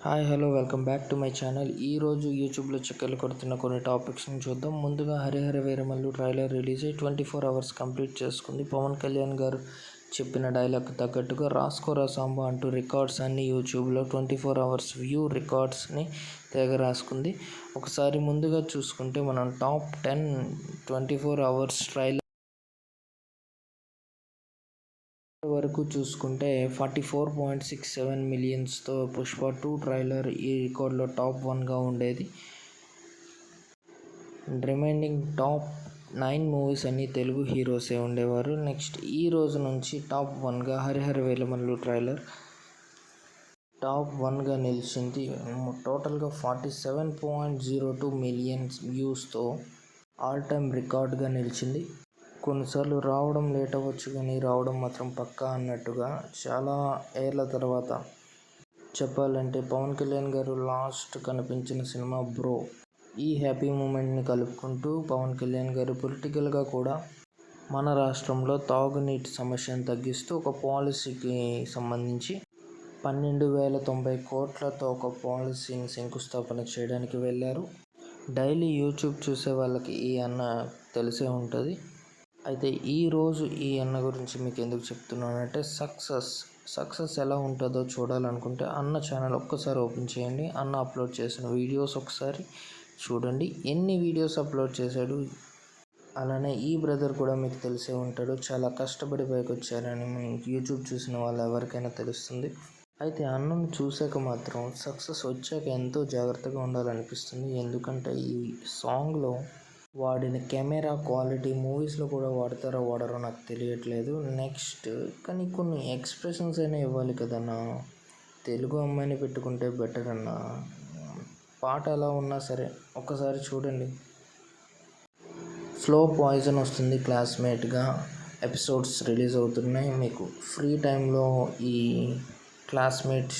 Hi hello welcome back to my channel. ఈరోజు యూట్యూబ్లో చక్కర్లు కొడుతున్న కొన్ని టాపిక్స్ని చూద్దాం. ముందుగా హరిహర వీరమల్లు ట్రైలర్ రిలీజ్ అయ్యి 24 అవర్స్ కంప్లీట్ చేసుకుంది. పవన్ కళ్యాణ్ గారు చెప్పిన డైలాగ్ తగ్గట్టుగా రాసుకోరా సాంబా అంటూ రికార్డ్స్ అన్ని యూట్యూబ్లో 24 అవర్స్ వ్యూ రికార్డ్స్ని తెగ రాసుకుంది. ఒకసారి ముందుగా చూసుకుంటే మనం టాప్ 10 24 అవర్స్ ట్రైలర్ వరకు చూసుకుంటే 44.67 మిలియన్స్తో పుష్ప 2 ట్రైలర్ ఈ రికార్డులో టాప్ 1గా ఉండేది. రిమైనింగ్ టాప్ 9 మూవీస్ అన్ని తెలుగు హీరోసే ఉండేవారు. నెక్స్ట్ ఈ రోజు నుంచి టాప్ 1గా హరిహర వీరమల్లు ట్రైలర్ టాప్ 1గా నిలిచింది. టోటల్గా 47.02 మిలియన్స్ వ్యూస్తో ఆల్ టైమ్ రికార్డుగా నిలిచింది. కొన్నిసార్లు రావడం లేట్ అవ్వచ్చు కానీ రావడం మాత్రం పక్కా అన్నట్టుగా చాలా ఏళ్ళ తర్వాత చెప్పాలంటే పవన్ కళ్యాణ్ గారు లాస్ట్ కనిపించిన సినిమా బ్రో. ఈ హ్యాపీ మూమెంట్ని కలుపుకుంటూ పవన్ కళ్యాణ్ గారు పొలిటికల్గా కూడా మన రాష్ట్రంలో తాగునీటి సమస్యను తగ్గిస్తూ ఒక పాలసీకి సంబంధించి 12,090 కోట్లతో ఒక పాలసీని శంకుస్థాపన చేయడానికి వెళ్ళారు. డైలీ యూట్యూబ్ చూసే వాళ్ళకి ఈ అన్న తెలిసే ఉంటుంది. అయితే ఈరోజు ఈ అన్న గురించి మీకు ఎందుకు చెప్తున్నానంటే సక్సెస్ ఎలా ఉంటుందో చూడాలనుకుంటే అన్న ఛానల్ ఒక్కసారి ఓపెన్ చేయండి. అన్న అప్లోడ్ చేసిన వీడియోస్ ఒకసారి చూడండి. ఎన్ని వీడియోస్ అప్లోడ్ చేశాడు. అలానే ఈ బ్రదర్ కూడా మీకు తెలిసే ఉంటాడు. చాలా కష్టపడి పైకి వచ్చారని యూట్యూబ్ చూసిన వాళ్ళు ఎవరికైనా తెలుస్తుంది. అయితే అన్నను చూసాక మాత్రం సక్సెస్ వచ్చాక ఎంతో జాగ్రత్తగా ఉండాలనిపిస్తుంది. ఎందుకంటే ఈ సాంగ్లో వాడిన కెమెరా క్వాలిటీ మూవీస్లో కూడా వాడతారో వాడరో నాకు తెలియట్లేదు. నెక్స్ట్ కానీ కొన్ని ఎక్స్ప్రెషన్స్ అయినా ఇవ్వాలి కదన్నా. తెలుగు అమ్మాయిని పెట్టుకుంటే బెటర్ అన్న. పాట ఎలా ఉన్నా సరే ఒక్కసారి చూడండి. స్లో పాయిజన్ వస్తుంది క్లాస్మేట్గా. ఎపిసోడ్స్ రిలీజ్ అవుతున్నాయి. మీకు ఫ్రీ టైంలో ఈ క్లాస్మేట్